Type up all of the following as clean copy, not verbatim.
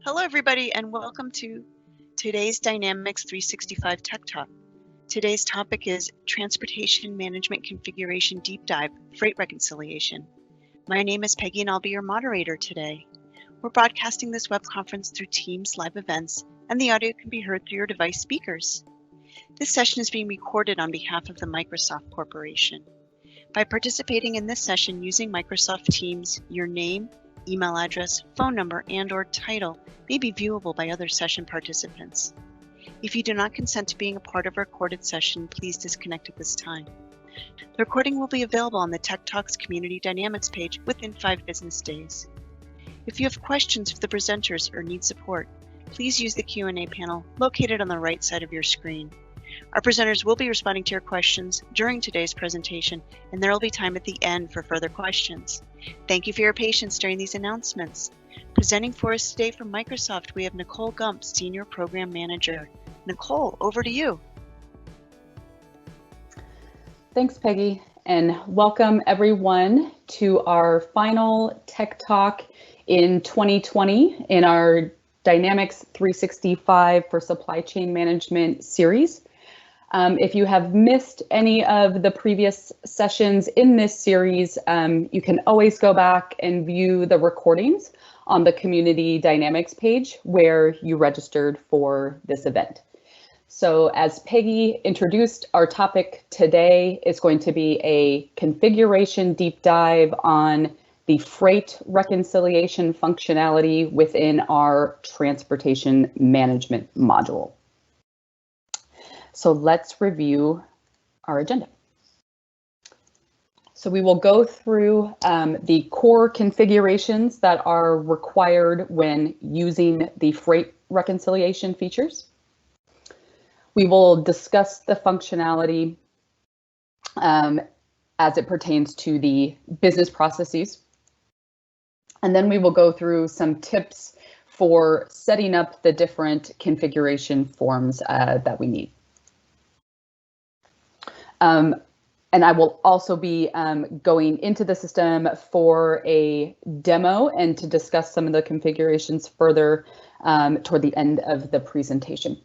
Hello, everybody, and welcome to today's Dynamics 365 Tech Talk. Today's topic is Transportation Management Configuration Deep Dive, Freight Reconciliation. My name is Peggy, and I'll be your moderator today. We're broadcasting this web conference through Teams live events, and the audio can be heard through your device speakers. This session is being recorded on behalf of the Microsoft Corporation. By participating in this session using Microsoft Teams, your name, email address, phone number, and/or title may be viewable by other session participants. If you do not consent to being a part of a recorded session, please disconnect at this time. The recording will be available on the TechTalk's Community Dynamics page within 5 business days. If you have questions for the presenters or need support, please use the Q&A panel located on the right side of your screen. Our presenters will be responding to your questions during today's presentation, and there will be time at the end for further questions. Thank you for your patience during these announcements. Presenting for us today from Microsoft, we have Nicole Gump, Senior Program Manager. Nicole, over to you. Thanks, Peggy, and welcome everyone to our final Tech Talk in 2020 in our Dynamics 365 for Supply Chain Management series. If you have missed any of the previous sessions in this series, you can always go back and view the recordings on the Community Dynamics page where you registered for this event. So as Peggy introduced, our topic today is going to be a configuration deep dive on the freight reconciliation functionality within our transportation management module. So let's review our agenda. So we will go through the core configurations that are required when using the freight reconciliation features. We will discuss the functionality as it pertains to the business processes. And then we will go through some tips for setting up the different configuration forms that we need. And I will also be going into the system for a demo and to discuss some of the configurations further toward the end of the presentation.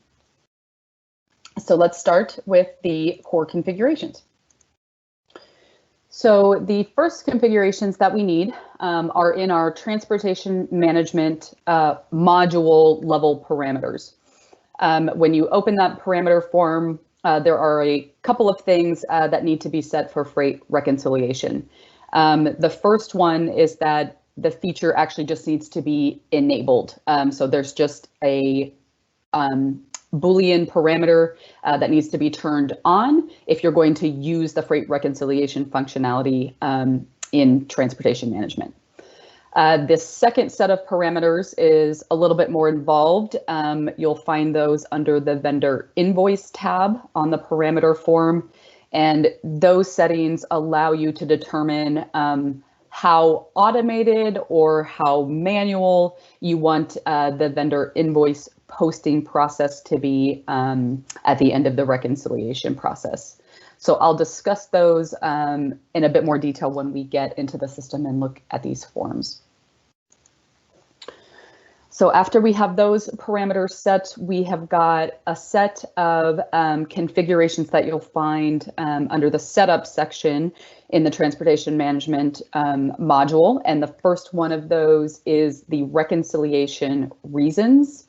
So let's start with the core configurations. So the first configurations that we need are in our transportation management module level parameters. When you open that parameter form, there are a couple of things that need to be set for freight reconciliation. The first one is that the feature actually just needs to be enabled. So there's just a Boolean parameter that needs to be turned on if you're going to use the freight reconciliation functionality in transportation management. This second set of parameters is a little bit more involved. You'll find those under the vendor invoice tab on the parameter form, and those settings allow you to determine how automated or how manual you want the vendor invoice posting process to be at the end of the reconciliation process. So I'll discuss those in a bit more detail when we get into the system and look at these forms. So after we have those parameters set, we have got a set of configurations that you'll find under the setup section in the transportation management module. And the first one of those is the reconciliation reasons.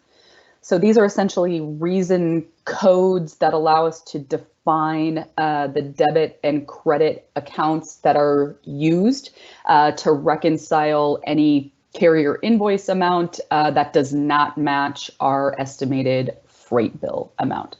So these are essentially reason codes that allow us to define the debit and credit accounts that are used to reconcile any carrier invoice amount that does not match our estimated freight bill amount.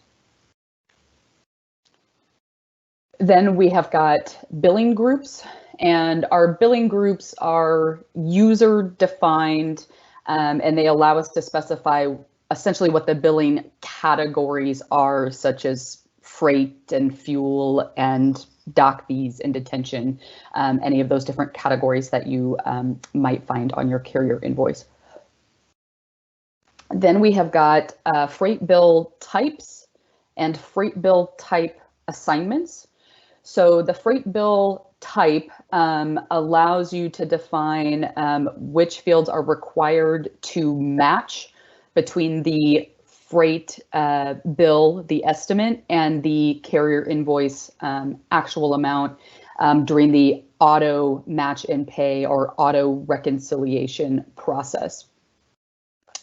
Then we have got billing groups, and our billing groups are user defined and they allow us to specify essentially what the billing categories are, such as freight and fuel and dock fees and detention, any of those different categories that you might find on your carrier invoice. Then we have got freight bill types and freight bill type assignments. So the freight bill type allows you to define which fields are required to match between the freight bill, the estimate, and the carrier invoice actual amount during the auto match and pay or auto reconciliation process.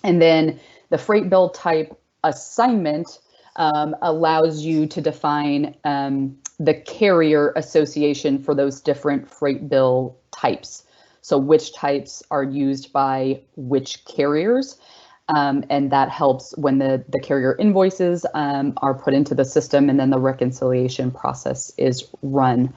And then the freight bill type assignment allows you to define the carrier association for those different freight bill types. So which types are used by which carriers. And that helps when the carrier invoices are put into the system and then the reconciliation process is run.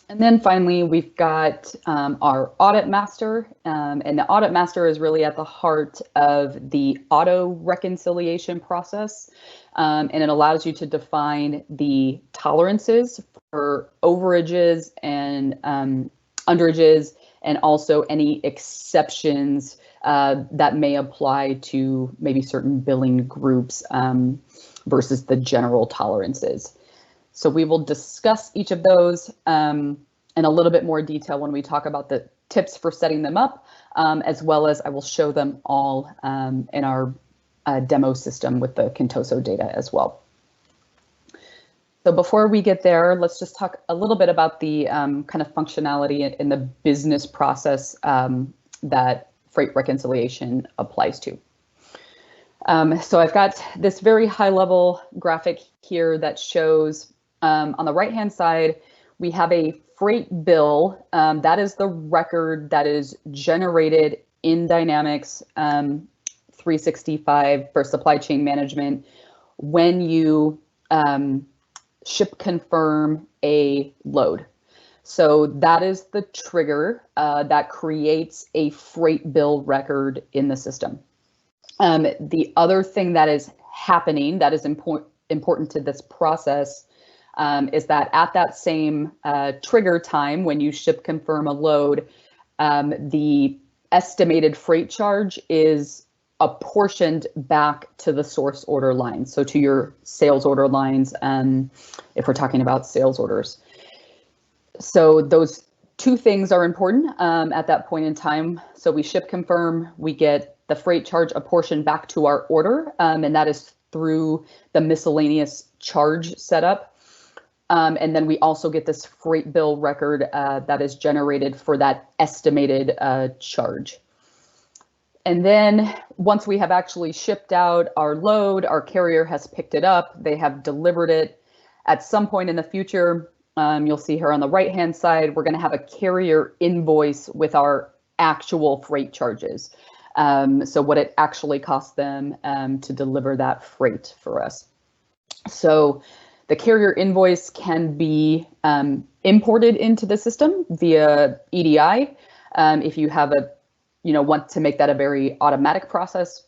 And then finally, we've got our audit master, and the audit master is really at the heart of the auto reconciliation process, and it allows you to define the tolerances for overages and underages, and also any exceptions that may apply to maybe certain billing groups versus the general tolerances. So we will discuss each of those in a little bit more detail when we talk about the tips for setting them up, as well as I will show them all in our demo system with the Contoso data as well. So before we get there, let's just talk a little bit about the kind of functionality in the business process that freight reconciliation applies to. So I've got this very high level graphic here that shows on the right-hand side, we have a freight bill. That is the record that is generated in Dynamics 365 for supply chain management when you ship confirm a load. So that is the trigger that creates a freight bill record in the system. The other thing that is happening that is important to this process is that at that same trigger time when you ship confirm a load, the estimated freight charge is apportioned back to the source order line. So to your sales order lines, if we're talking about sales orders. So those two things are important at that point in time. So we ship confirm, we get the freight charge apportioned back to our order, and that is through the miscellaneous charge setup. And then we also get this freight bill record that is generated for that estimated charge. And then once we have actually shipped out our load, our carrier has picked it up, they have delivered it. At some point in the future, you'll see here on the right-hand side, we're going to have a carrier invoice with our actual freight charges. So what it actually costs them to deliver that freight for us. So the carrier invoice can be imported into the system via EDI if you have want to make that a very automatic process.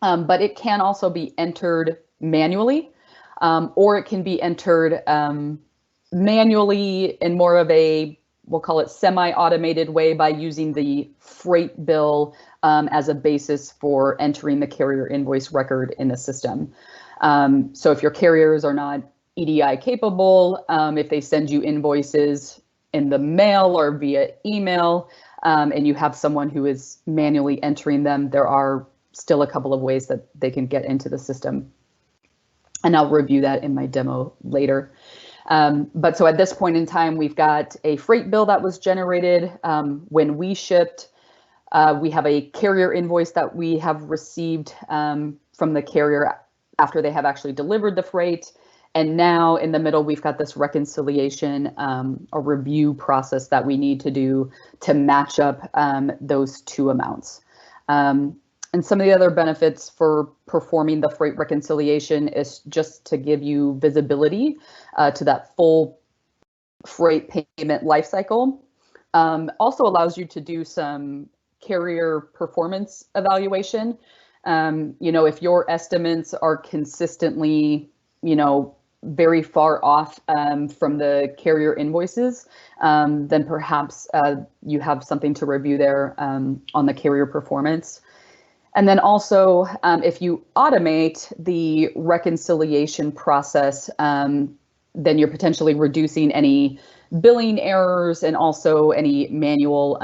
But it can also be entered manually, or it can be entered manually in more of a, we'll call it semi-automated way by using the freight bill as a basis for entering the carrier invoice record in the system. So if your carriers are not EDI capable, if they send you invoices in the mail or via email, and you have someone who is manually entering them, there are still a couple of ways that they can get into the system. And I'll review that in my demo later. But so at this point in time, we've got a freight bill that was generated when we shipped. We have a carrier invoice that we have received from the carrier after they have actually delivered the freight. And now in the middle, we've got this reconciliation or review process that we need to do to match up those two amounts. And some of the other benefits for performing the freight reconciliation is just to give you visibility to that full freight payment lifecycle. Also allows you to do some carrier performance evaluation. If your estimates are consistently, very far off from the carrier invoices, then perhaps you have something to review there on the carrier performance. And then also, if you automate the reconciliation process, then you're potentially reducing any billing errors and also any manual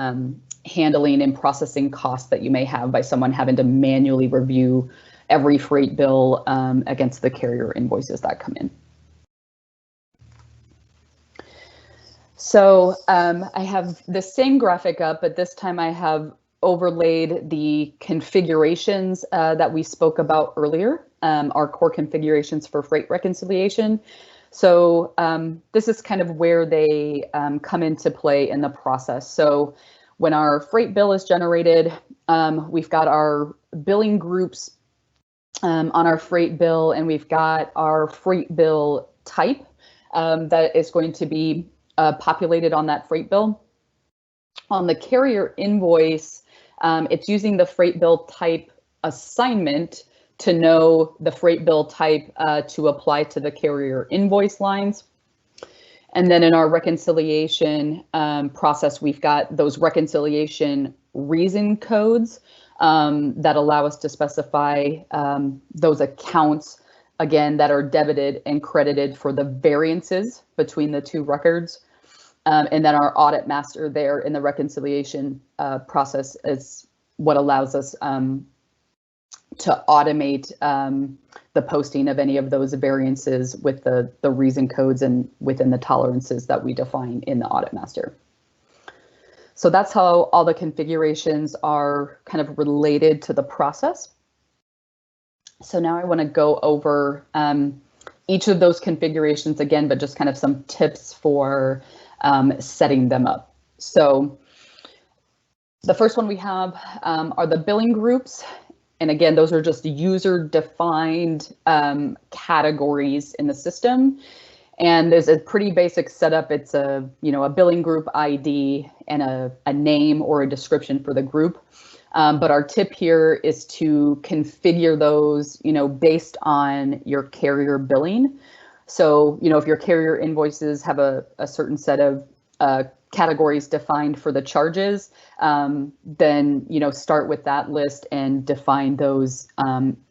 handling and processing costs that you may have by someone having to manually review every freight bill against the carrier invoices that come in. So I have the same graphic up, but this time I have overlaid the configurations that we spoke about earlier, our core configurations for freight reconciliation. So this is kind of where they come into play in the process. So when our freight bill is generated, we've got our billing groups on our freight bill, and we've got our freight bill type that is going to be populated on that freight bill. On the carrier invoice, it's using the freight bill type assignment to know the freight bill type to apply to the carrier invoice lines. And then in our reconciliation process, we've got those reconciliation reason codes that allow us to specify those accounts, again, that are debited and credited for the variances between the two records. And then our audit master there in the reconciliation process is what allows us to automate the posting of any of those variances with the reason codes and within the tolerances that we define in the audit master. So that's how all the configurations are kind of related to the process. So now I want to go over each of those configurations again, but just kind of some tips for setting them up. So the first one we have are the billing groups. And again, those are just user-defined categories in the system. And there's a pretty basic setup. It's a billing group ID and a name or a description for the group. But our tip here is to configure those, based on your carrier billing. So, if your carrier invoices have a certain set of categories defined for the charges, then, start with that list and define those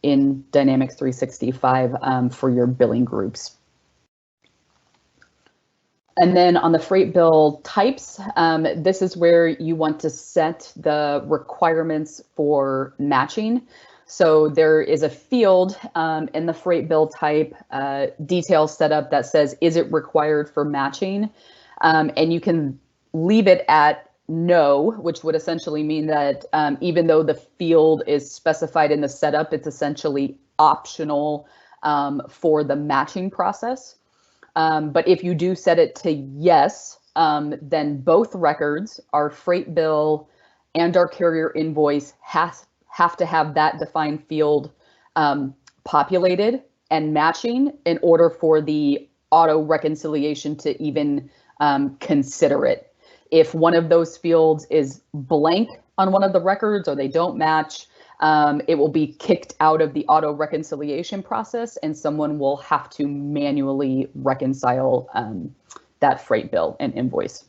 in Dynamics 365 for your billing groups. And then on the freight bill types, this is where you want to set the requirements for matching. So there is a field in the freight bill type detail setup that says, is it required for matching? And you can leave it at no, which would essentially mean that even though the field is specified in the setup, it's essentially optional for the matching process. But if you do set it to yes, then both records, our freight bill and our carrier invoice, have to have that defined field populated and matching in order for the auto reconciliation to even consider it. If one of those fields is blank on one of the records or they don't match, it will be kicked out of the auto reconciliation process and someone will have to manually reconcile that freight bill and invoice.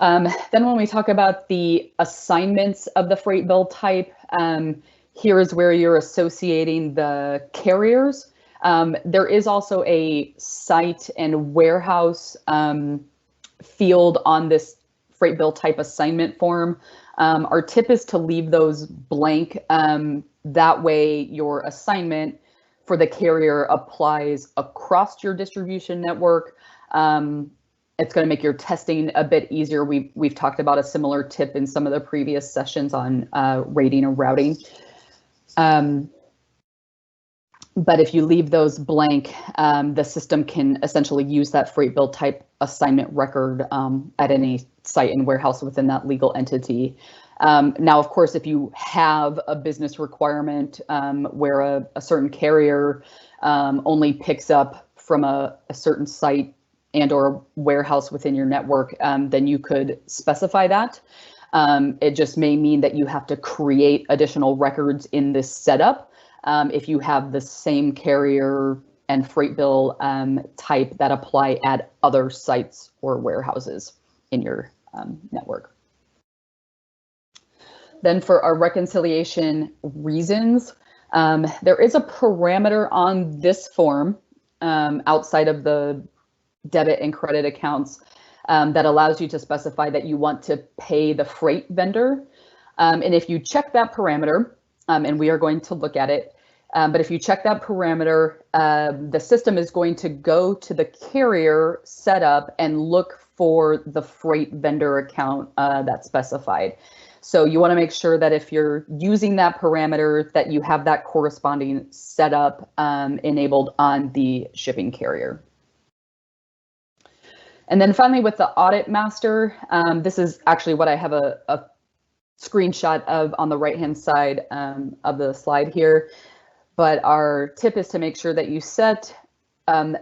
Then when we talk about the assignments of the freight bill type, here is where you're associating the carriers. There is also a site and warehouse field on this freight bill type assignment form. Our tip is to leave those blank. That way your assignment for the carrier applies across your distribution network. It's going to make your testing a bit easier. We've talked about a similar tip in some of the previous sessions on rating and routing. But if you leave those blank, the system can essentially use that freight bill type assignment record at any site and warehouse within that legal entity. Now, of course, if you have a business requirement where a certain carrier only picks up from a certain site and or warehouse within your network, then you could specify that. It just may mean that you have to create additional records in this setup if you have the same carrier and freight bill type that apply at other sites or warehouses in your network. Then for our reconciliation reasons, there is a parameter on this form outside of the debit and credit accounts that allows you to specify that you want to pay the freight vendor. And if you check that parameter, and we are going to look at it, but if you check that parameter, the system is going to go to the carrier setup and look for the freight vendor account that's specified. So you want to make sure that if you're using that parameter, that you have that corresponding setup enabled on the shipping carrier. And then finally, with the audit master, this is actually what I have a screenshot of on the right-hand side of the slide here. But our tip is to make sure that you set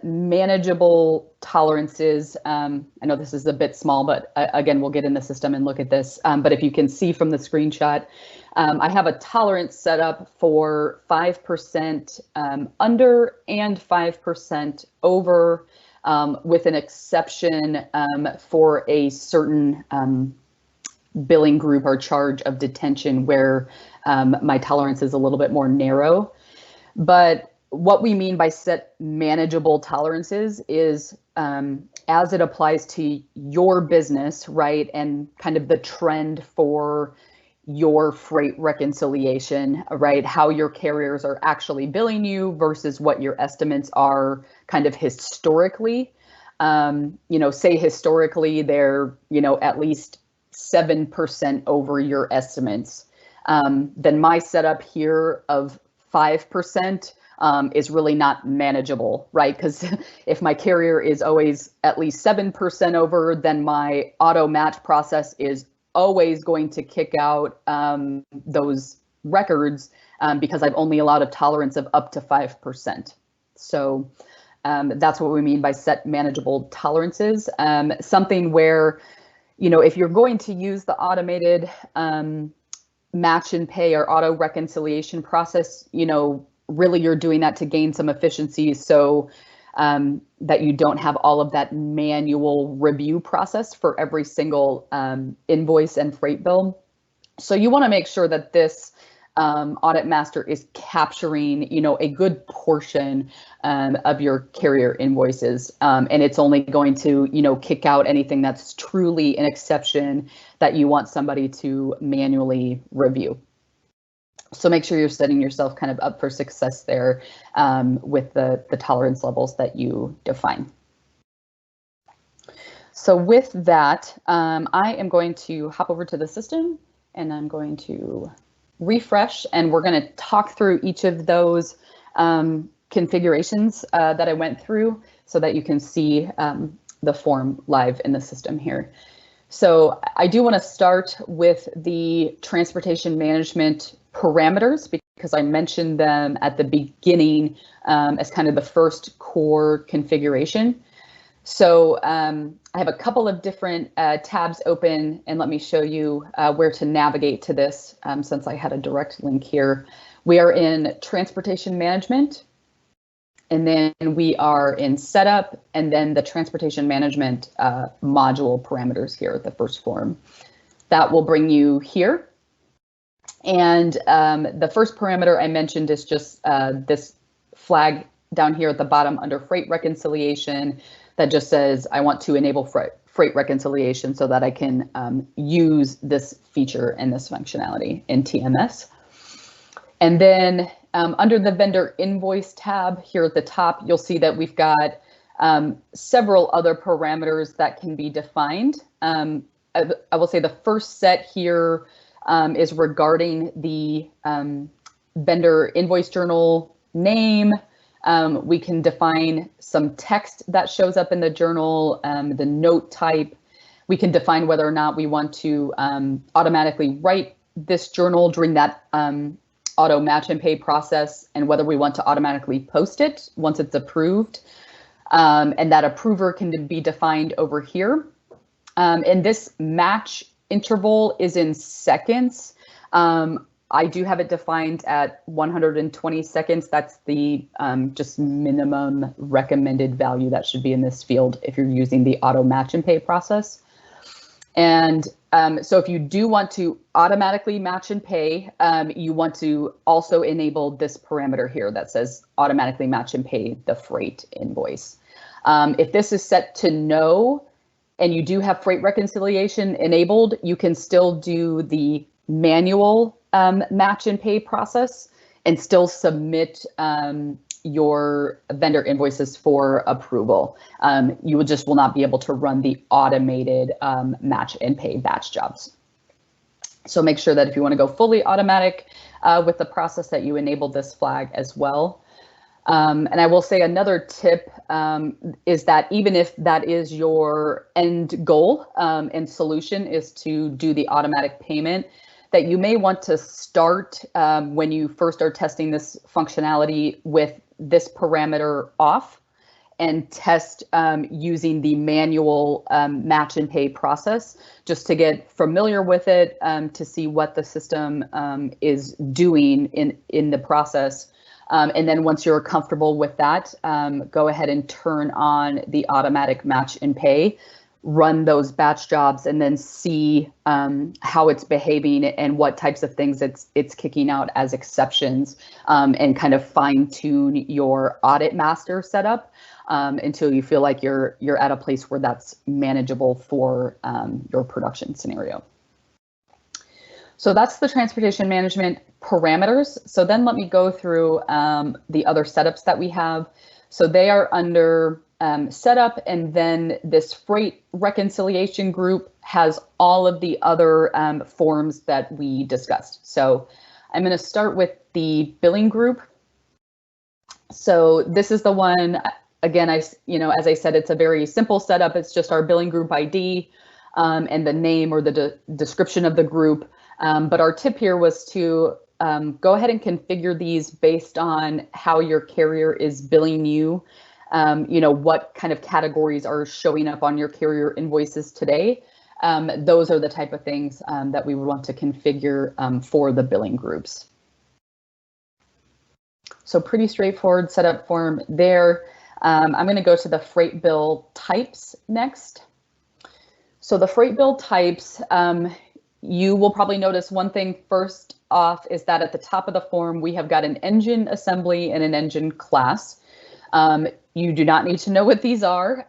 manageable tolerances. I know this is a bit small, but again, we'll get in the system and look at this. But if you can see from the screenshot, I have a tolerance set up for 5% under and 5% over, with an exception for a certain billing group or charge of detention where my tolerance is a little bit more narrow. But what we mean by set manageable tolerances is as it applies to your business, right? And kind of the trend for your freight reconciliation, right? How your carriers are actually billing you versus what your estimates are kind of historically. Say historically they're, at least 7% over your estimates. Then my setup here of 5% is really not manageable, right? Because if my carrier is always at least 7% over, then my auto match process is always going to kick out those records because I've only allowed a tolerance of up to 5%. So that's what we mean by set manageable tolerances. Something where, if you're going to use the automated match and pay or auto reconciliation process, really you're doing that to gain some efficiency so that you don't have all of that manual review process for every single invoice and freight bill. So you want to make sure that this audit master is capturing, a good portion of your carrier invoices, and it's only going to, kick out anything that's truly an exception that you want somebody to manually review. So make sure you're setting yourself kind of up for success there with the tolerance levels that you define. So with that, I am going to hop over to the system and I'm going to refresh, and we're going to talk through each of those configurations that I went through so that you can see the form live in the system here. So I do want to start with the transportation management parameters because I mentioned them at the beginning as kind of the first core configuration. So I have a couple of different tabs open, and let me show you where to navigate to this since I had a direct link here. We are in transportation management, and then we are in setup, and then the transportation management module parameters here at the first form. That will bring you here. And the first parameter I mentioned is just this flag down here at the bottom under freight reconciliation that just says I want to enable freight reconciliation so that I can use this feature and this functionality in TMS. And then under the vendor invoice tab here at the top, you'll see that we've got several other parameters that can be defined. I will say the first set here is regarding the vendor invoice journal name. We can define some text that shows up in the journal, the note type. We can define whether or not we want to automatically write this journal during that auto match and pay process, and whether we want to automatically post it once it's approved. And that approver can be defined over here. And this match interval is in seconds. I do have it defined at 120 seconds. That's the just minimum recommended value that should be in this field if you're using the auto match and pay process. And so if you do want to automatically match and pay, you want to also enable this parameter here that says automatically match and pay the freight invoice. If this is set to no, and you do have freight reconciliation enabled, you can still do the manual match and pay process and still submit your vendor invoices for approval. You will not be able to run the automated match and pay batch jobs. So make sure that if you want to go fully automatic with the process, that you enable this flag as well. And I will say another tip is that even if that is your end goal and solution is to do the automatic payment, that you may want to start when you first are testing this functionality with this parameter off and test using the manual match and pay process, just to get familiar with it, to see what the system is doing in the process. And then once you're comfortable with that, go ahead and turn on the automatic match and pay, run those batch jobs, and then see how it's behaving and what types of things it's kicking out as exceptions, and kind of fine tune your audit master setup until you feel like you're at a place where that's manageable for your production scenario. So that's the transportation management parameters. So then let me go through the other setups that we have. So they are under setup, and then this freight reconciliation group has all of the other forms that we discussed. So I'm going to start with the billing group. So this is the one, again, as I said, it's a very simple setup. It's just our billing group ID and the name or the description of the group. But our tip here was to go ahead and configure these based on how your carrier is billing you. What kind of categories are showing up on your carrier invoices today. Those are the type of things that we would want to configure for the billing groups. So pretty straightforward setup form there. I'm going to go to the freight bill types next. So the freight bill types, you will probably notice one thing first off is that at the top of the form, we have got an engine assembly and an engine class. You do not need to know what these are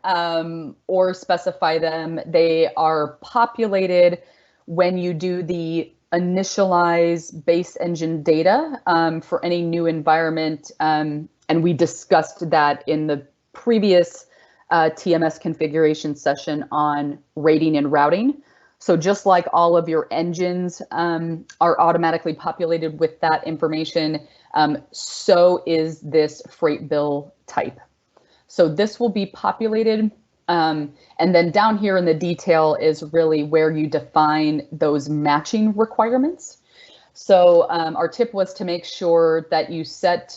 or specify them. They are populated when you do the initialize base engine data for any new environment. And we discussed that in the previous TMS configuration session on rating and routing. So just like all of your engines are automatically populated with that information, so is this freight bill type. So this will be populated. And then down here in the detail is really where you define those matching requirements. So our tip was to make sure that you set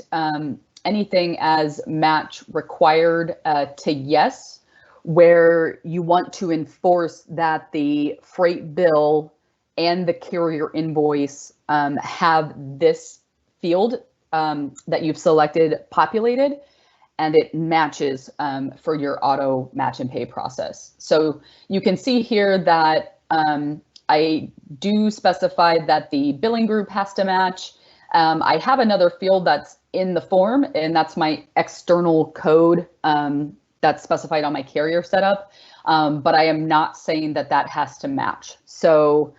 anything as match required to yes, where you want to enforce that the freight bill and the carrier invoice have this field that you've selected populated, and it matches for your auto match and pay process. So you can see here that I do specify that the billing group has to match. I have another field that's in the form, and that's my external code that's specified on my carrier setup, but I am not saying that that has to match. So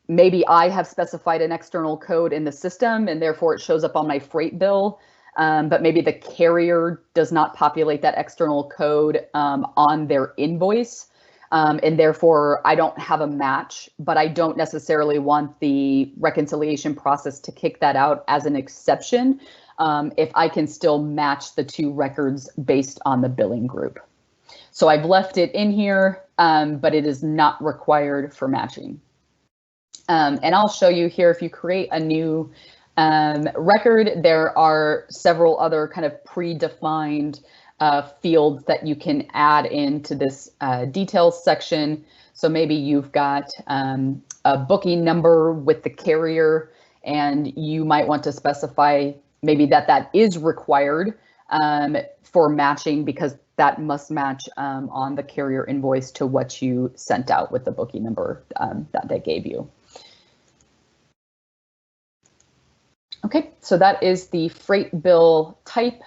maybe I have specified an external code in the system and therefore it shows up on my freight bill, but maybe the carrier does not populate that external code on their invoice, and therefore I don't have a match, but I don't necessarily want the reconciliation process to kick that out as an exception if I can still match the two records based on the billing group. So I've left it in here, but it is not required for matching. And I'll show you here, if you create a new record, there are several other kind of predefined fields that you can add into this details section. So maybe you've got a booking number with the carrier, and you might want to specify maybe that is required for matching, because that must match on the carrier invoice to what you sent out with the booking number that they gave you. Okay, so that is the freight bill type.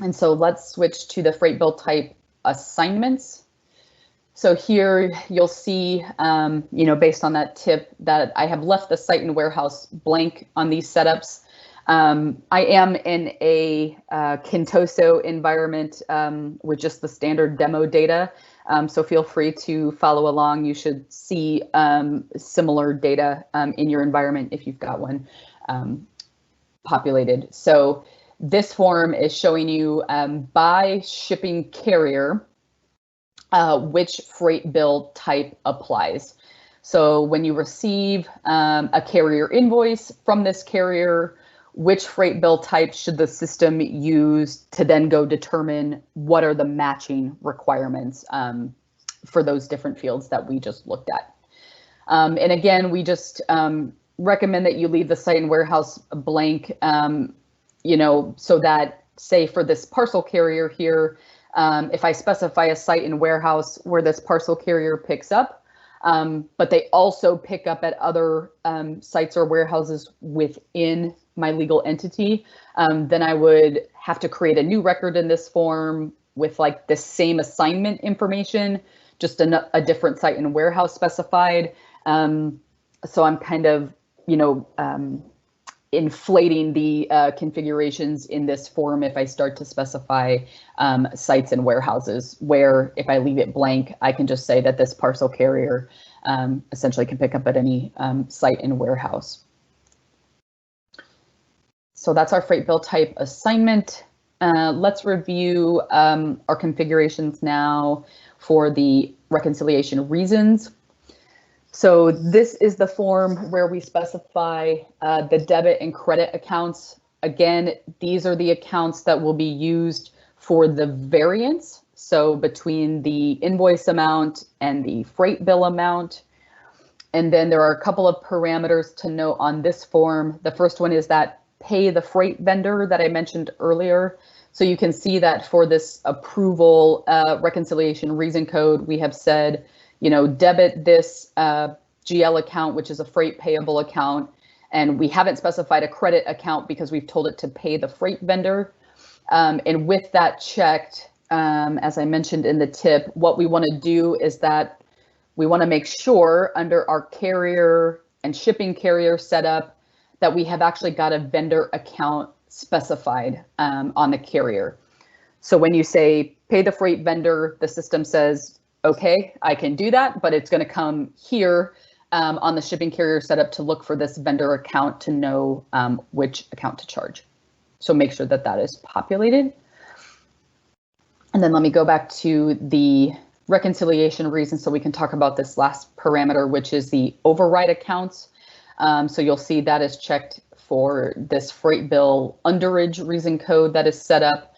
And so let's switch to the freight bill type assignments. So here you'll see, based on that tip, that I have left the site and warehouse blank on these setups. I am in a Kintoso environment with just the standard demo data. So feel free to follow along. You should see similar data in your environment if you've got one populated. So this form is showing you by shipping carrier which freight bill type applies. So when you receive a carrier invoice from this carrier, which freight bill type should the system use to then go determine what are the matching requirements for those different fields that we just looked at. And again, we just recommend that you leave the site and warehouse blank, so that, say, for this parcel carrier here, if I specify a site and warehouse where this parcel carrier picks up, but they also pick up at other sites or warehouses within my legal entity, then I would have to create a new record in this form with like the same assignment information, just a different site and warehouse specified. So I'm kind of, inflating the configurations in this form if I start to specify sites and warehouses, where if I leave it blank, I can just say that this parcel carrier essentially can pick up at any site and warehouse. So that's our freight bill type assignment. Let's review our configurations now for the reconciliation reasons. So this is the form where we specify the debit and credit accounts. Again, these are the accounts that will be used for the variance. So between the invoice amount and the freight bill amount. And then there are a couple of parameters to note on this form. The first one is that pay the freight vendor that I mentioned earlier. So you can see that for this approval reconciliation reason code, we have said, debit this GL account, which is a freight payable account, and we haven't specified a credit account because we've told it to pay the freight vendor. And with that checked, as I mentioned in the tip, what we want to do is that we want to make sure under our carrier and shipping carrier setup that we have actually got a vendor account specified on the carrier. So when you say pay the freight vendor, the system says, okay, I can do that, but it's going to come here on the shipping carrier setup to look for this vendor account to know which account to charge. So make sure that that is populated. And then let me go back to the reconciliation reason so we can talk about this last parameter, which is the override accounts. So you'll see that is checked for this freight bill underage reason code that is set up.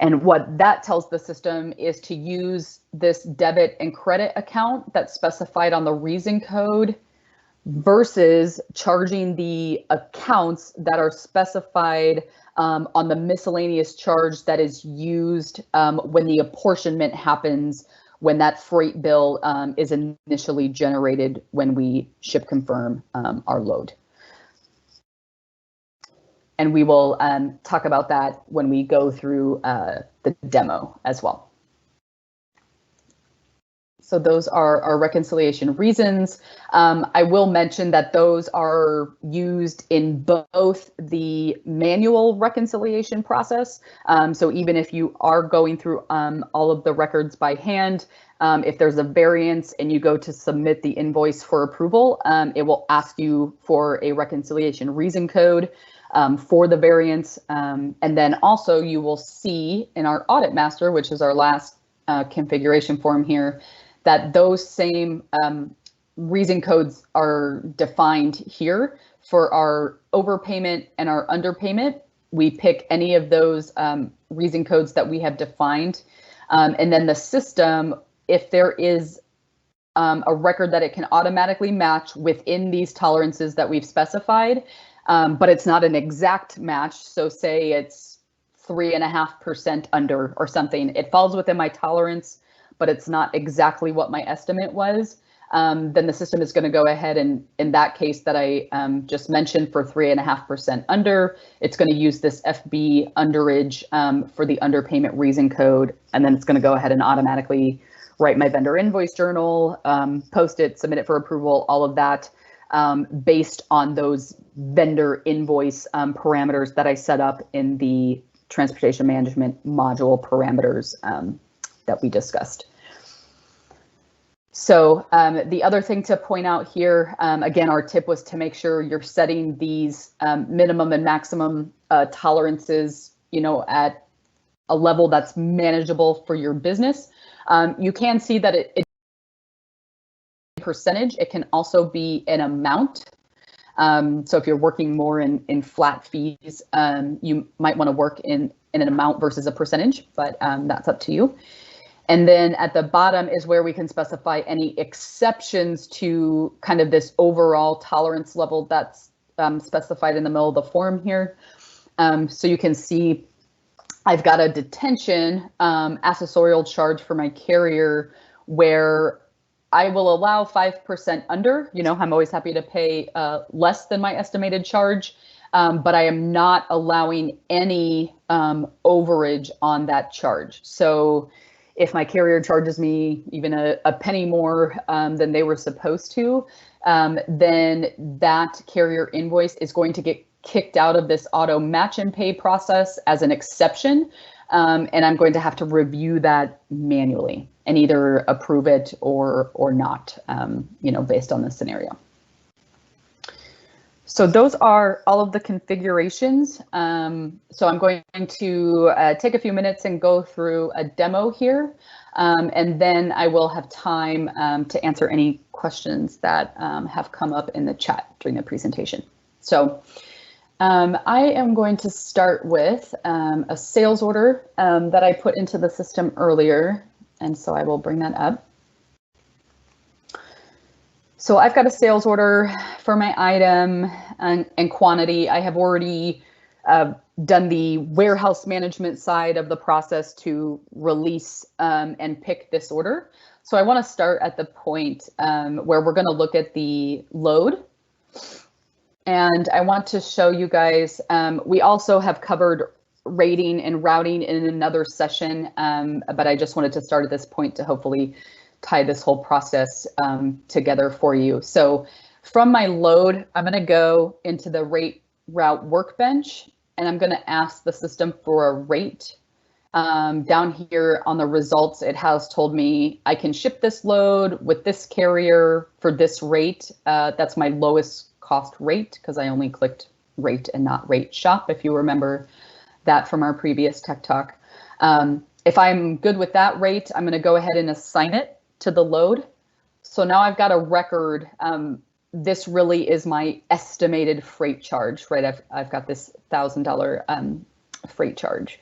And what that tells the system is to use this debit and credit account that's specified on the reason code versus charging the accounts that are specified on the miscellaneous charge that is used when the apportionment happens, when that freight bill is initially generated when we ship confirm our load. And we will talk about that when we go through the demo as well. So those are our reconciliation reasons. I will mention that those are used in both the manual reconciliation process. So even if you are going through all of the records by hand, if there's a variance and you go to submit the invoice for approval, it will ask you for a reconciliation reason code for the variance. And then also you will see in our audit master, which is our last configuration form here, that those same reason codes are defined here for our overpayment and our underpayment. We pick any of those reason codes that we have defined. And then the system, if there is a record that it can automatically match within these tolerances that we've specified, but it's not an exact match. So say it's 3.5% under or something, it falls within my tolerance, but it's not exactly what my estimate was, then the system is going to go ahead and in that case that I just mentioned for 3.5% under, it's going to use this FB underage for the underpayment reason code, and then it's going to go ahead and automatically write my vendor invoice journal, post it, submit it for approval, all of that based on those vendor invoice parameters that I set up in the transportation management module parameters that we discussed. So the other thing to point out here, again, our tip was to make sure you're setting these minimum and maximum tolerances, at a level that's manageable for your business. You can see that it percentage, it can also be an amount. So if you're working more in flat fees, you might want to work in an amount versus a percentage, but that's up to you. And then at the bottom is where we can specify any exceptions to kind of this overall tolerance level that's specified in the middle of the form here. So you can see I've got a detention accessorial charge for my carrier where I will allow 5% under. I'm always happy to pay less than my estimated charge, but I am not allowing any overage on that charge. So if my carrier charges me even a penny more than they were supposed to, then that carrier invoice is going to get kicked out of this auto match and pay process as an exception. And I'm going to have to review that manually and either approve it or not, based on the scenario. So those are all of the configurations. So I'm going to take a few minutes and go through a demo here, and then I will have time to answer any questions that have come up in the chat during the presentation. So I am going to start with a sales order that I put into the system earlier, and so I will bring that up. So I've got a sales order for my item and quantity. I have already done the warehouse management side of the process to release and pick this order. So I want to start at the point where we're going to look at the load. And I want to show you guys, we also have covered rating and routing in another session, but I just wanted to start at this point to hopefully tie this whole process together for you. So from my load, I'm going to go into the rate route workbench, and I'm going to ask the system for a rate. Down here on the results, it has told me I can ship this load with this carrier for this rate. That's my lowest cost rate because I only clicked rate and not rate shop, if you remember that from our previous Tech Talk. If I'm good with that rate, I'm going to go ahead and assign it to the load. So now I've got a record. This really is my estimated freight charge, right? I've got this $1,000 freight charge.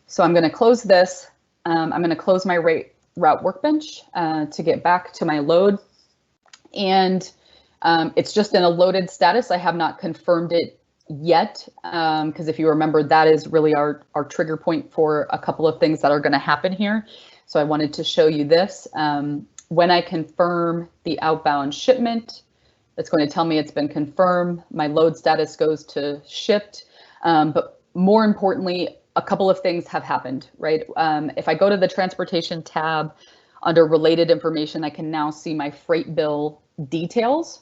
So I'm going to close this. I'm going to close my rate route workbench to get back to my load. And it's just in a loaded status. I have not confirmed it yet, because if you remember, that is really our trigger point for a couple of things that are going to happen here. So I wanted to show you this. When I confirm the outbound shipment, it's going to tell me it's been confirmed. My load status goes to shipped. But more importantly, a couple of things have happened, right? If I go to the transportation tab under related information, I can now see my freight bill details.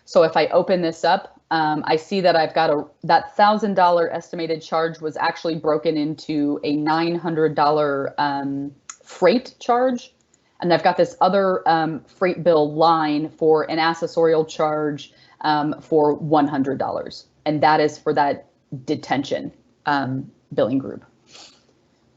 So if I open this up, I see that I've got that $1,000 estimated charge was actually broken into a $900 freight charge. And I've got this other freight bill line for an accessorial charge for $100. And that is for that detention billing group.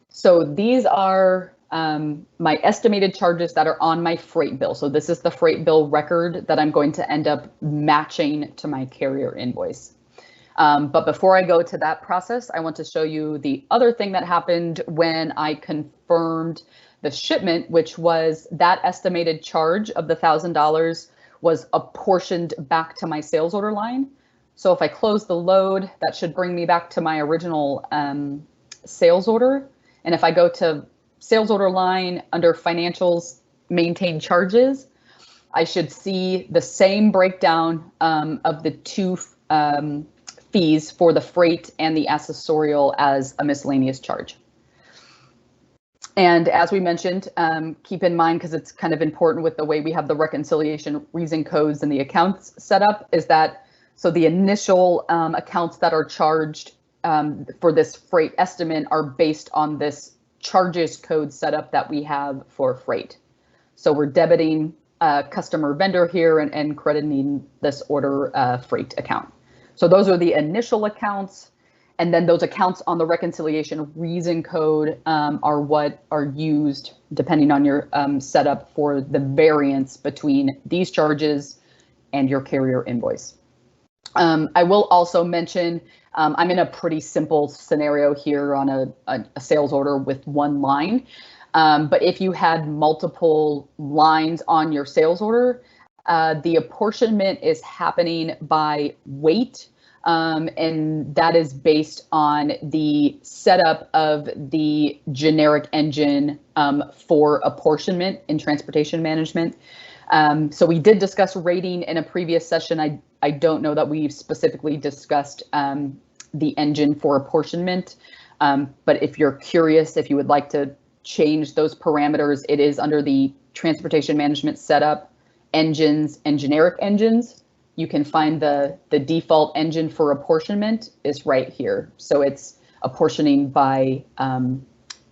So these are my estimated charges that are on my freight bill. So this is the freight bill record that I'm going to end up matching to my carrier invoice. But before I go to that process, I want to show you the other thing that happened when I confirmed the shipment, which was that estimated charge of the $1,000 was apportioned back to my sales order line. So if I close the load, that should bring me back to my original sales order. And if I go to sales order line under financials, maintain charges, I should see the same breakdown of the two fees for the freight and the accessorial as a miscellaneous charge. And as we mentioned, keep in mind, because it's kind of important with the way we have the reconciliation reason codes and the accounts set up, is that so the initial accounts that are charged for this freight estimate are based on this charges code setup that we have for freight. So we're debiting customer vendor here and crediting this order freight account. So those are the initial accounts. And then those accounts on the reconciliation reason code are what are used, depending on your setup, for the variance between these charges and your carrier invoice. I will also mention, I'm in a pretty simple scenario here on a sales order with one line. But if you had multiple lines on your sales order, the apportionment is happening by weight. And that is based on the setup of the generic engine for apportionment in transportation management. So we did discuss rating in a previous session. I don't know that we've specifically discussed the engine for apportionment, but if you're curious, if you would like to change those parameters, it is under the transportation management setup, engines and generic engines. You can find the default engine for apportionment is right here. So it's apportioning by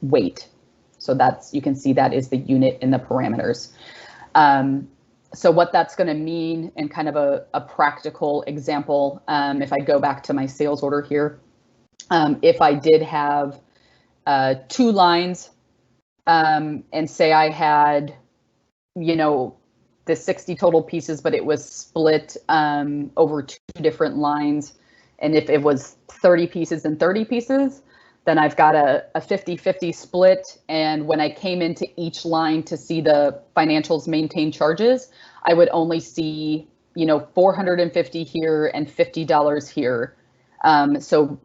weight. So that's, you can see that is the unit in the parameters. So what that's going to mean, and kind of a practical example, if I go back to my sales order here, if I did have 2 lines and say I had, the 60 total pieces, but it was split over 2 different lines. And if it was 30 pieces and 30 pieces, then I've got a 50-50 split. And when I came into each line to see the financials maintain charges, I would only see, $450 here and $50 here. So,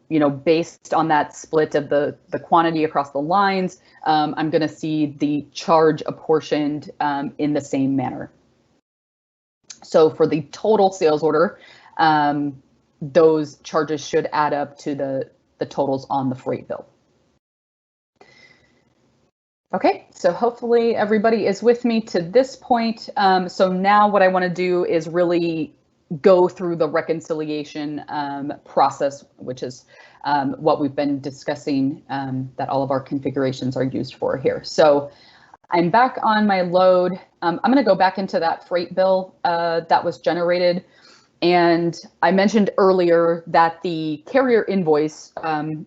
based on that split of the quantity across the lines, I'm going to see the charge apportioned in the same manner. So for the total sales order, those charges should add up to the totals on the freight bill. Okay, so hopefully everybody is with me to this point. So now what I want to do is really go through the reconciliation process, which is what we've been discussing, that all of our configurations are used for here. So I'm back on my load. I'm going to go back into that freight bill that was generated. And I mentioned earlier that the carrier invoice,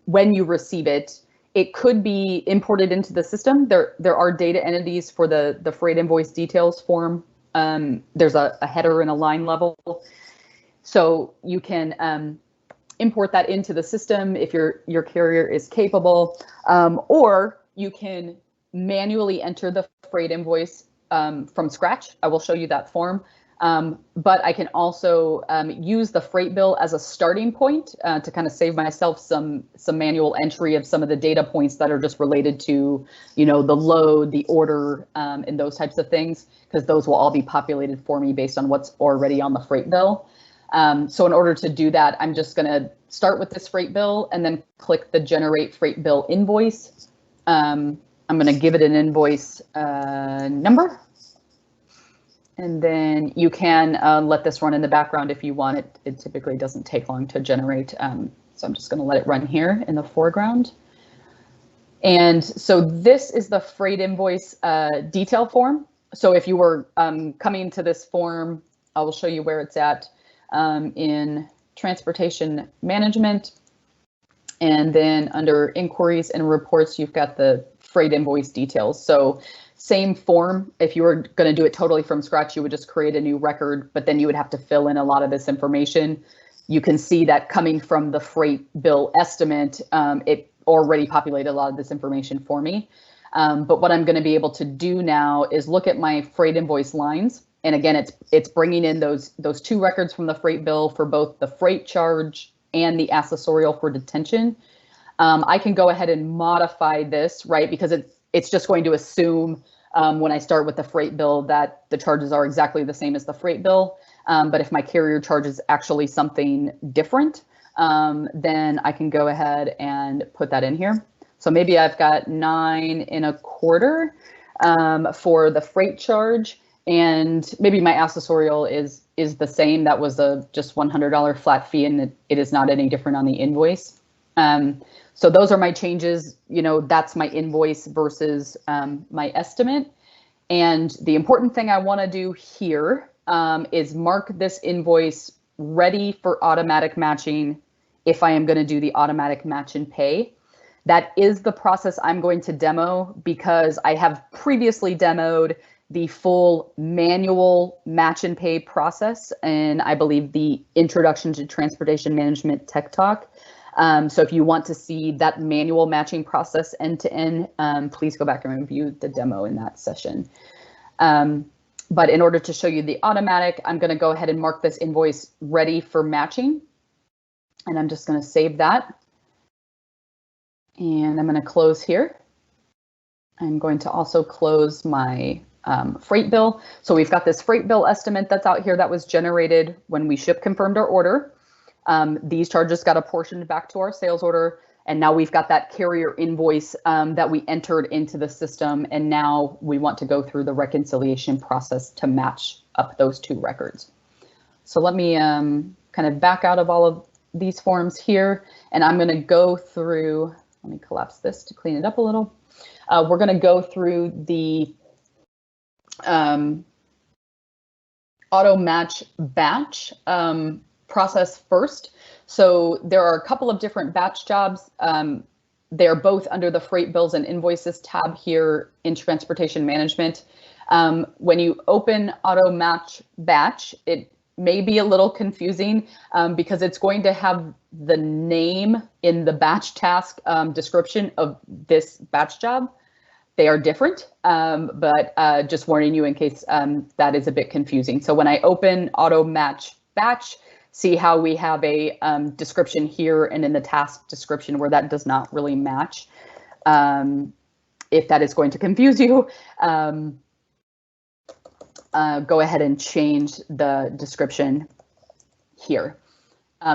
when you receive it, it could be imported into the system. There are data entities for the freight invoice details form. There's a header and a line level. So you can import that into the system if your carrier is capable, or you can manually enter the freight invoice from scratch. I will show you that form. But I can also use the freight bill as a starting point to kind of save myself some manual entry of some of the data points that are just related to, the load, the order, and those types of things, because those will all be populated for me based on what's already on the freight bill. So in order to do that, I'm just going to start with this freight bill and then click the generate freight bill invoice. I'm going to give it an invoice number. And then you can let this run in the background if you want it. It typically doesn't take long to generate. So I'm just going to let it run here in the foreground. And so this is the freight invoice detail form. So if you were coming to this form, I will show you where it's at in transportation management. And then under inquiries and reports, you've got the freight invoice details. So same form. If you were going to do it totally from scratch, you would just create a new record, but then you would have to fill in a lot of this information. You can see that coming from the freight bill estimate, it already populated a lot of this information for me. But what I'm going to be able to do now is look at my freight invoice lines. And again, it's bringing in those 2 records from the freight bill for both the freight charge and the accessorial for detention. I can go ahead and modify this, right? Because it's just going to assume when I start with the freight bill that the charges are exactly the same as the freight bill. But if my carrier charges actually something different, then I can go ahead and put that in here. So maybe I've got 9.25 for the freight charge, and maybe my accessorial is the same. That was a just $100 flat fee, and it is not any different on the invoice. So those are my changes. You know, that's my invoice versus my estimate. And the important thing I want to do here is mark this invoice ready for automatic matching if I am going to do the automatic match and pay. That is the process I'm going to demo because I have previously demoed the full manual match and pay process, and I believe the Introduction to Transportation Management Tech Talk. So if you want to see that manual matching process end to end, please go back and review the demo in that session. But in order to show you the automatic, I'm going to go ahead and mark this invoice ready for matching. And I'm just going to save that. And I'm going to close here. I'm going to also close my freight bill. So we've got this freight bill estimate that's out here that was generated when we ship confirmed our order. These charges got apportioned back to our sales order. And now we've got that carrier invoice that we entered into the system. And now we want to go through the reconciliation process to match up those two records. So let me kind of back out of all of these forms here. And I'm going to go through, let me collapse this to clean it up a little. We're going to go through the auto match batch process first. So there are a couple of different batch jobs. They're both under the freight bills and invoices tab here in transportation management. When you open auto match batch, it may be a little confusing because it's going to have the name in the batch task description of this batch job. They are different, but just warning you in case that is a bit confusing. So when I open auto match batch, see how we have a description here and in the task description where that does not really match. If that is going to confuse you, go ahead and change the description here.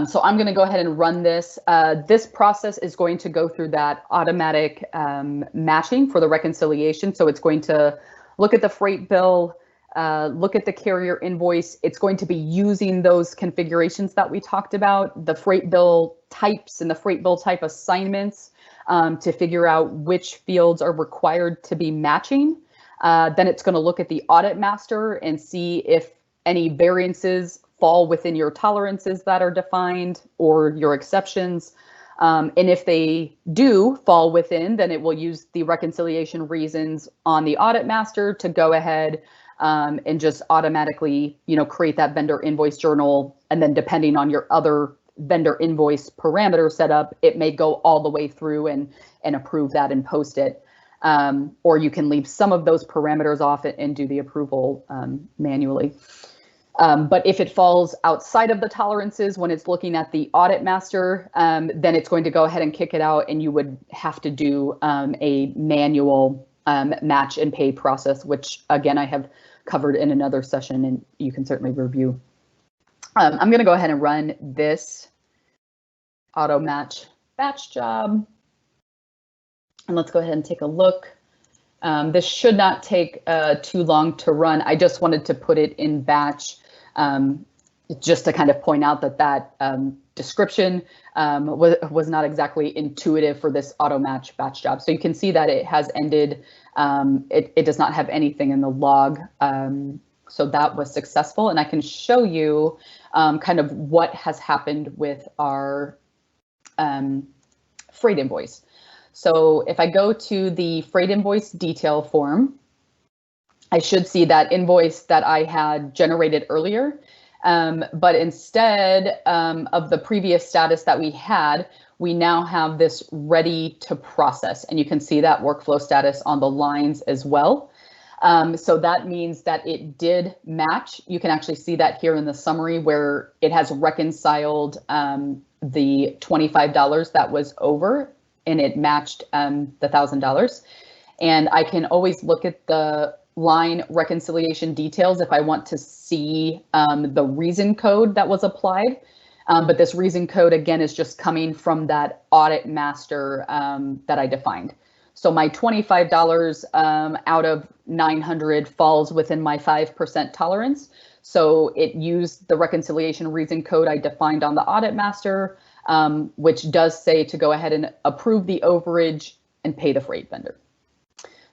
So I'm going to go ahead and run this. This process is going to go through that automatic matching for the reconciliation. So it's going to look at the freight bill, look at the carrier invoice. It's going to be using those configurations that we talked about, the freight bill types and the freight bill type assignments to figure out which fields are required to be matching. Then it's going to look at the audit master and see if any variances fall within your tolerances that are defined or your exceptions. And if they do fall within, then it will use the reconciliation reasons on the audit master to go ahead and just automatically, create that vendor invoice journal. And then depending on your other vendor invoice parameter setup, it may go all the way through and approve that and post it. Or you can leave some of those parameters off and do the approval manually. But if it falls outside of the tolerances when it's looking at the audit master, then it's going to go ahead and kick it out, and you would have to do a manual match and pay process, which again, I have covered in another session and you can certainly review. I'm going to go ahead and run this auto match batch job. And let's go ahead and take a look. This should not take too long to run. I just wanted to put it in batch just to kind of point out that description was not exactly intuitive for this auto match batch job. So you can see that it has ended. It does not have anything in the log. So that was successful. And I can show you kind of what has happened with our freight invoice. So if I go to the freight invoice detail form, I should see that invoice that I had generated earlier. But instead of the previous status that we had, we now have this ready to process. And you can see that workflow status on the lines as well. So that means that it did match. You can actually see that here in the summary where it has reconciled the $25 that was over, and it matched the $1,000. And I can always look at the line reconciliation details if I want to see the reason code that was applied. But this reason code, again, is just coming from that audit master that I defined. So my $25 out of 900 falls within my 5% tolerance. So it used the reconciliation reason code I defined on the audit master, which does say to go ahead and approve the overage and pay the freight vendor.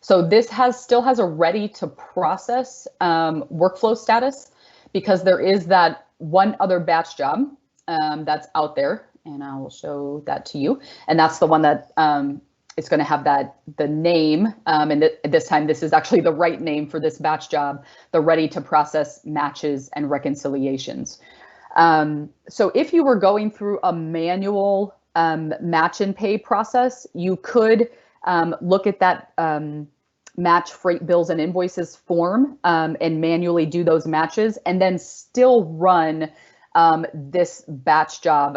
So this still has a ready to process workflow status, because there is that one other batch job that's out there, and I will show that to you. And that's the one that is going to have the name, and this time this is actually the right name for this batch job, the ready to process matches and reconciliations. So if you were going through a manual match and pay process, you could look at that match freight bills and invoices form and manually do those matches, and then still run this batch job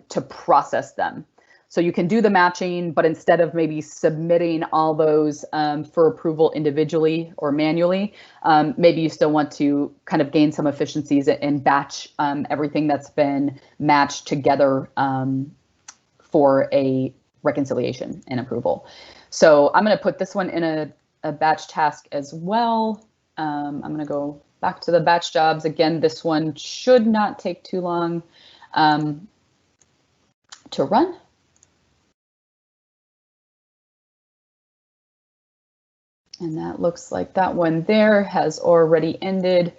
to process them. So you can do the matching, but instead of maybe submitting all those for approval individually or manually, maybe you still want to kind of gain some efficiencies and batch everything that's been matched together for a reconciliation and approval. So I'm going to put this one in a batch task as well. I'm going to go back to the batch jobs. Again, this one should not take too long to run. And that looks like that one there has already ended.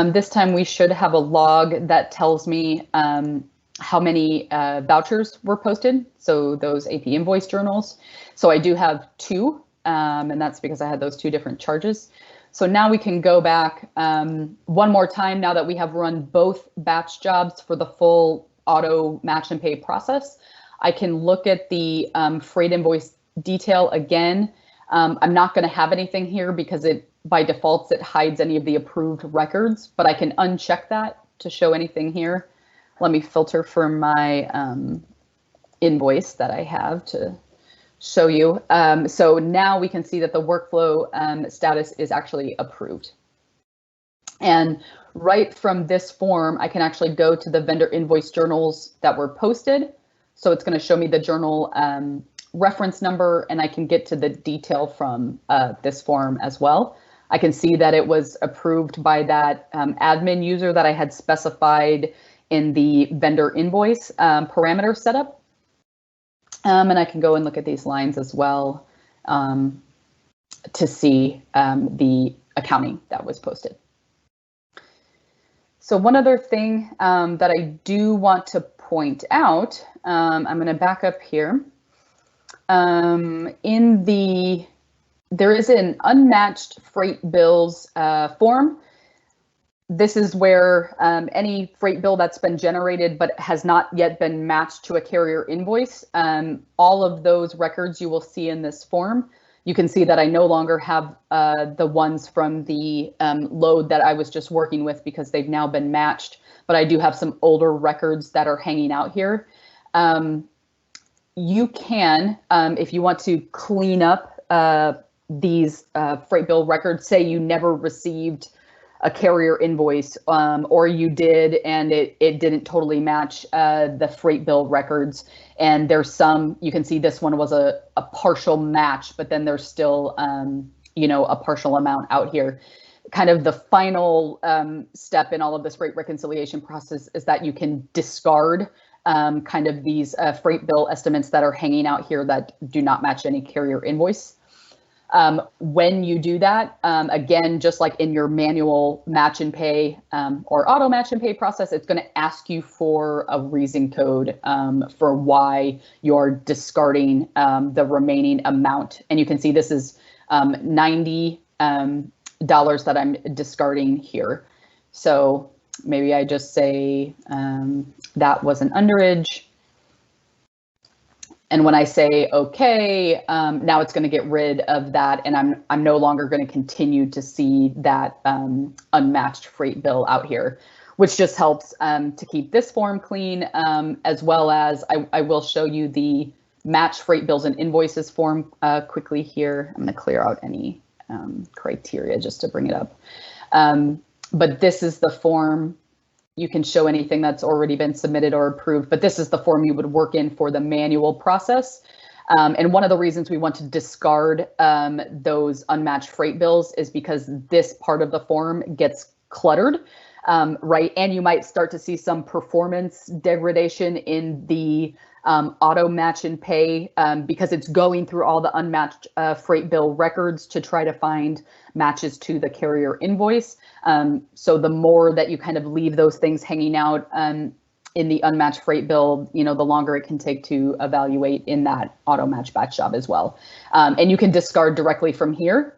This time we should have a log that tells me how many vouchers were posted. So those AP invoice journals. So I do have 2, and that's because I had those 2 different charges. So now we can go back one more time now that we have run both batch jobs for the full auto match and pay process. I can look at the freight invoice detail again. I'm not going to have anything here because by default it hides any of the approved records, but I can uncheck that to show anything here. Let me filter for my invoice that I have to show you. So now we can see that the workflow status is actually approved. And right from this form, I can actually go to the vendor invoice journals that were posted. So it's going to show me the journal reference number, and I can get to the detail from this form as well. I can see that it was approved by that admin user that I had specified in the vendor invoice parameter setup. And I can go and look at these lines as well to see the accounting that was posted. So one other thing that I do want to point out, I'm going to back up here. There is an unmatched freight bills form. This is where any freight bill that's been generated but has not yet been matched to a carrier invoice, all of those records you will see in this form. You can see that I no longer have the ones from the load that I was just working with because they've now been matched, but I do have some older records that are hanging out here. You can, if you want to clean up these freight bill records, say you never received a carrier invoice, or you did and it didn't totally match the freight bill records, and there's some, you can see this one was a partial match, but then there's still a partial amount out here. Kind of the final step in all of this freight reconciliation process is that you can discard kind of these freight bill estimates that are hanging out here that do not match any carrier invoice. When you do that, again, just like in your manual match and pay or auto match and pay process, it's going to ask you for a reason code for why you're discarding the remaining amount. And you can see this is $90 that I'm discarding here. So maybe I just say that was an underage. And when I say okay, now it's going to get rid of that, and I'm no longer going to continue to see that unmatched freight bill out here, which just helps to keep this form clean, as well as I will show you the match freight bills and invoices form quickly here. I'm going to clear out any criteria just to bring it up. But this is the form you can show anything that's already been submitted or approved, but this is the form you would work in for the manual process. And one of the reasons we want to discard those unmatched freight bills is because this part of the form gets cluttered, right? And you might start to see some performance degradation in the auto match and pay because it's going through all the unmatched freight bill records to try to find matches to the carrier invoice. So the more that you kind of leave those things hanging out in the unmatched freight bill, the longer it can take to evaluate in that auto match batch job as well. And you can discard directly from here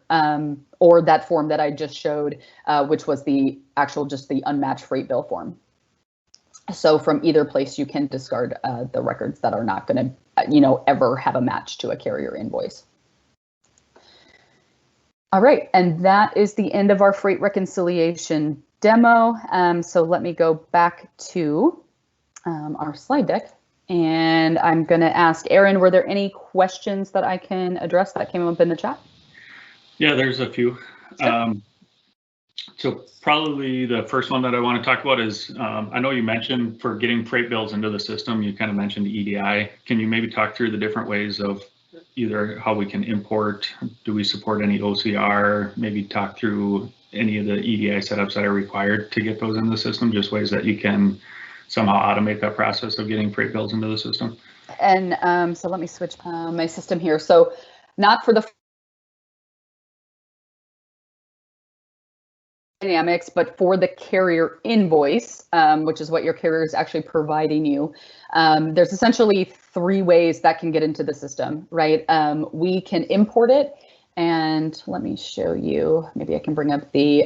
or that form that I just showed, which was the actual just the unmatched freight bill form. So from either place, you can discard the records that are not going to, ever have a match to a carrier invoice. All right, and that is the end of our freight reconciliation demo. So let me go back to our slide deck, and I'm going to ask Aaron, were there any questions that I can address that came up in the chat? Yeah, there's a few. So probably the first one that I want to talk about is, I know you mentioned for getting freight bills into the system, you kind of mentioned EDI. Can you maybe talk through the different ways of either how we can import, do we support any OCR, maybe talk through any of the EDI setups that are required to get those in the system, just ways that you can somehow automate that process of getting freight bills into the system? And so let me switch my system here. So not for the dynamics, but for the carrier invoice, which is what your carrier is actually providing you, there's essentially 3 ways that can get into the system, right? We can import it, and let me show you, maybe I can bring up the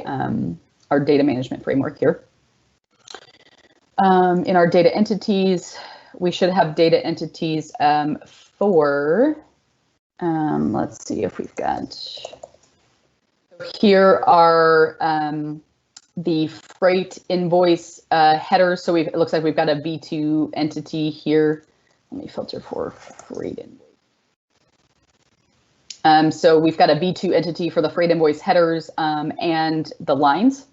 our data management framework here. In our data entities, we should have data entities for, let's see if we've got, here are the freight invoice headers. So it looks like we've got a V2 entity here. Let me filter for freight invoice. So we've got a V2 entity for the freight invoice headers and the lines.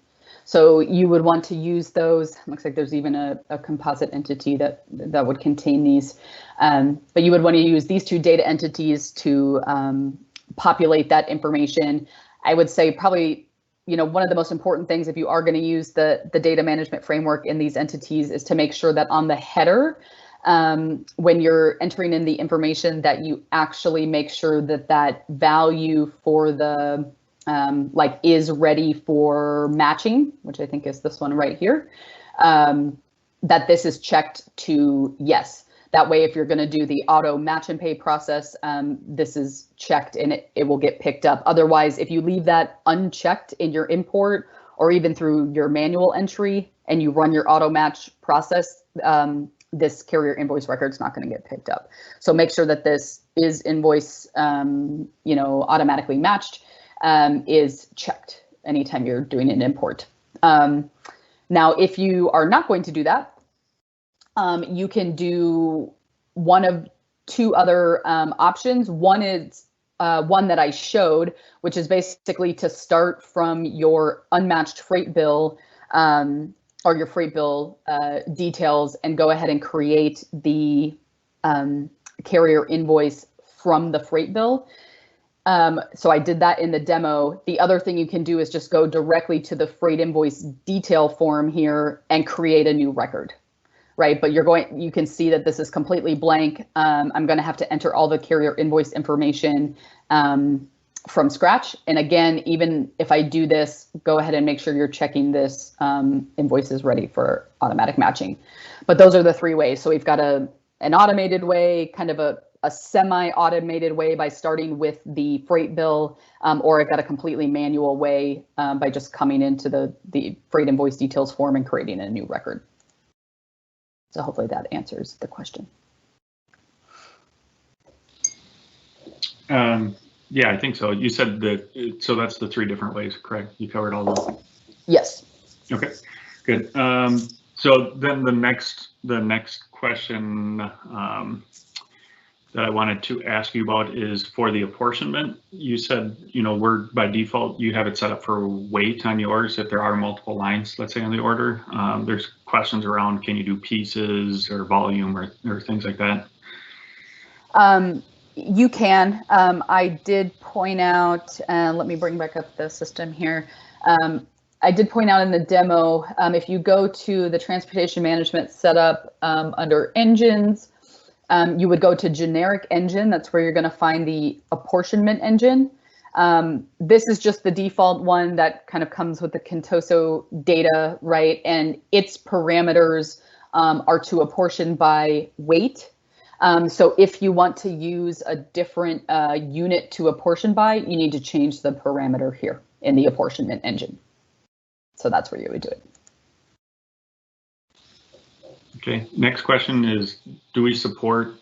So you would want to use those. Looks like there's even a composite entity that would contain these. But you would want to use these 2 data entities to populate that information. I would say probably, one of the most important things if you are going to use the data management framework in these entities is to make sure that on the header, when you're entering in the information, that you actually make sure that that value for the is ready for matching, which I think is this one right here, that this is checked to yes. That way, if you're going to do the auto match and pay process, this is checked and it will get picked up. Otherwise, if you leave that unchecked in your import or even through your manual entry and you run your auto match process, this carrier invoice record is not going to get picked up. So make sure that this is invoice, automatically matched, is checked anytime you're doing an import. Now, if you are not going to do that, you can do one of 2 other options. One is one that I showed, which is basically to start from your unmatched freight bill or your freight bill details and go ahead and create the carrier invoice from the freight bill. So I did that in the demo. The other thing you can do is just go directly to the freight invoice detail form here and create a new record. Right, but you can see that this is completely blank. I'm going to have to enter all the carrier invoice information from scratch. And again, even if I do this, go ahead and make sure you're checking this invoice is ready for automatic matching. But those are the 3 ways. So we've got an automated way, kind of a semi-automated way by starting with the freight bill, or I've got a completely manual way by just coming into the freight invoice details form and creating a new record. So hopefully that answers the question. Yeah, I think so. You said that, so that's the 3 different ways, correct? You covered all of them? Yes. Okay, good. So then the next question that I wanted to ask you about is for the apportionment. You said, we're by default, you have it set up for weight on yours if there are multiple lines, let's say, on the order. There's questions around, can you do pieces or volume or things like that? You can. I did point out, let me bring back up the system here. I did point out in the demo, if you go to the transportation management setup under engines, you would go to generic engine. That's where you're going to find the apportionment engine. This is just the default one that kind of comes with the Contoso data, right? And its parameters are to apportion by weight. So if you want to use a different unit to apportion by, you need to change the parameter here in the apportionment engine. So that's where you would do it. Okay, next question is, do we support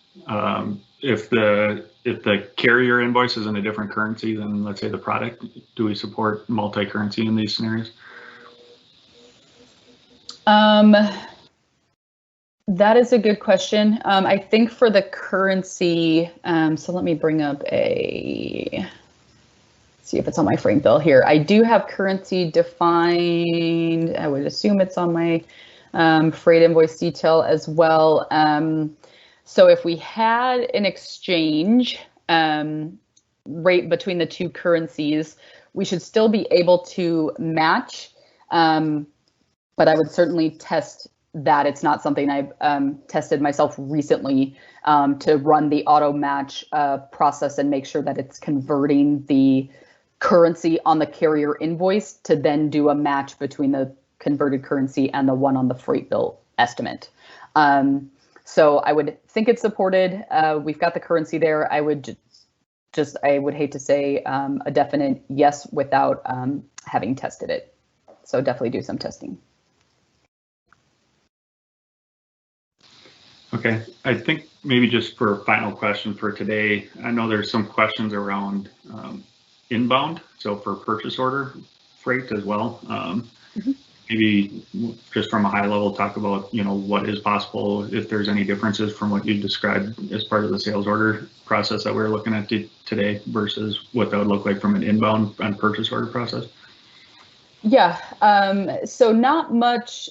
if the carrier invoice is in a different currency than, let's say, the product, do we support multi-currency in these scenarios? That is a good question. I think for the currency, so let me bring up see if it's on my freight bill here. I do have currency defined. I would assume it's on my freight invoice detail as well. So if we had an exchange rate between the two currencies, we should still be able to match, but I would certainly test that. It's not something I've tested myself recently to run the auto match process and make sure that it's converting the currency on the carrier invoice to then do a match between the converted currency and the one on the freight bill estimate. So I would think it's supported. We've got the currency there. I would hate to say a definite yes without having tested it. So definitely do some testing. Okay, I think maybe just for a final question for today, I know there's some questions around inbound, so for purchase order freight as well. Maybe just from a high level, talk about what is possible, if there's any differences from what you described as part of the sales order process that we're looking at today versus what that would look like from an inbound and purchase order process. Yeah, so not much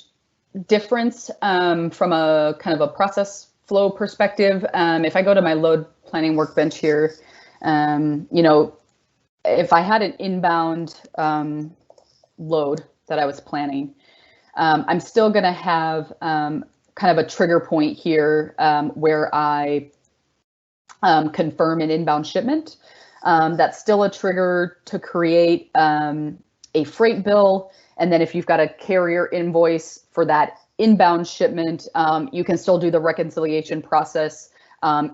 difference from a kind of a process flow perspective. If I go to my load planning workbench here, if I had an inbound load that I was planning, I'm still going to have kind of a trigger point here where I confirm an inbound shipment. That's still a trigger to create a freight bill. And then if you've got a carrier invoice for that inbound shipment, you can still do the reconciliation process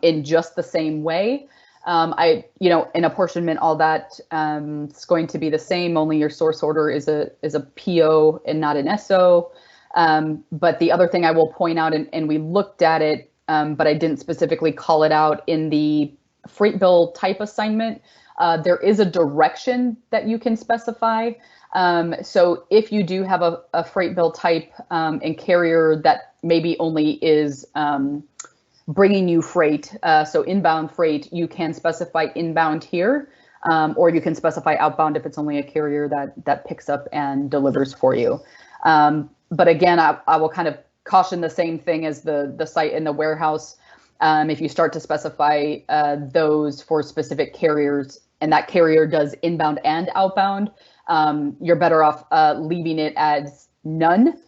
in just the same way. In apportionment, all that it's going to be the same. Only your source order is a PO and not an SO. But the other thing I will point out, and we looked at it, but I didn't specifically call it out in the freight bill type assignment. There is a direction that you can specify. So if you do have a freight bill type and carrier that maybe only is bringing you freight, so inbound freight, you can specify inbound here, or you can specify outbound if it's only a carrier that picks up and delivers for you. But again, I will kind of caution the same thing as the site in the warehouse. If you start to specify those for specific carriers, and that carrier does inbound and outbound, you're better off leaving it as none,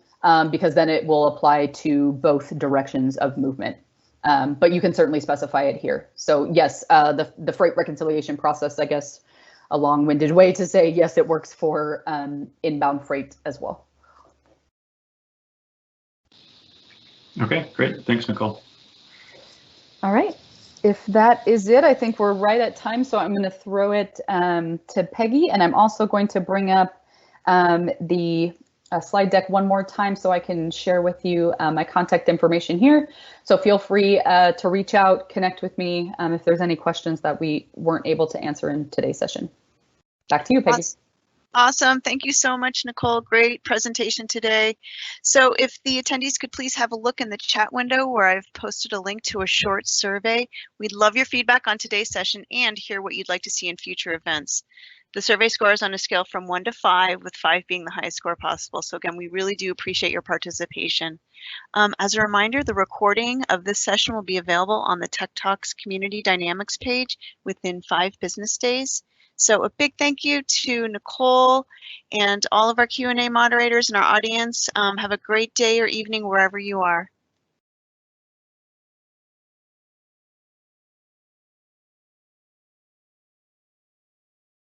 because then it will apply to both directions of movement. But you can certainly specify it here. So yes, the freight reconciliation process, I guess, a long-winded way to say, yes, it works for inbound freight as well. Okay, great. Thanks, Nicole. All right. If that is it, I think we're right at time. So I'm going to throw it to Peggy, and I'm also going to bring up the slide deck one more time so I can share with you my contact information here. So feel free to reach out, connect with me if there's any questions that we weren't able to answer in today's session. Back to you, Peggy. Awesome. Thank you so much, Nicole. Great presentation today. So if the attendees could please have a look in the chat window where I've posted a link to a short survey. We'd love your feedback on today's session and hear what you'd like to see in future events. The survey scores on a scale from 1 to 5, with 5 being the highest score possible. So again, we really do appreciate your participation. As a reminder, the recording of this session will be available on the Tech Talks Community Dynamics page within 5 business days. So a big thank you to Nicole and all of our Q&A moderators and our audience. Have a great day or evening wherever you are.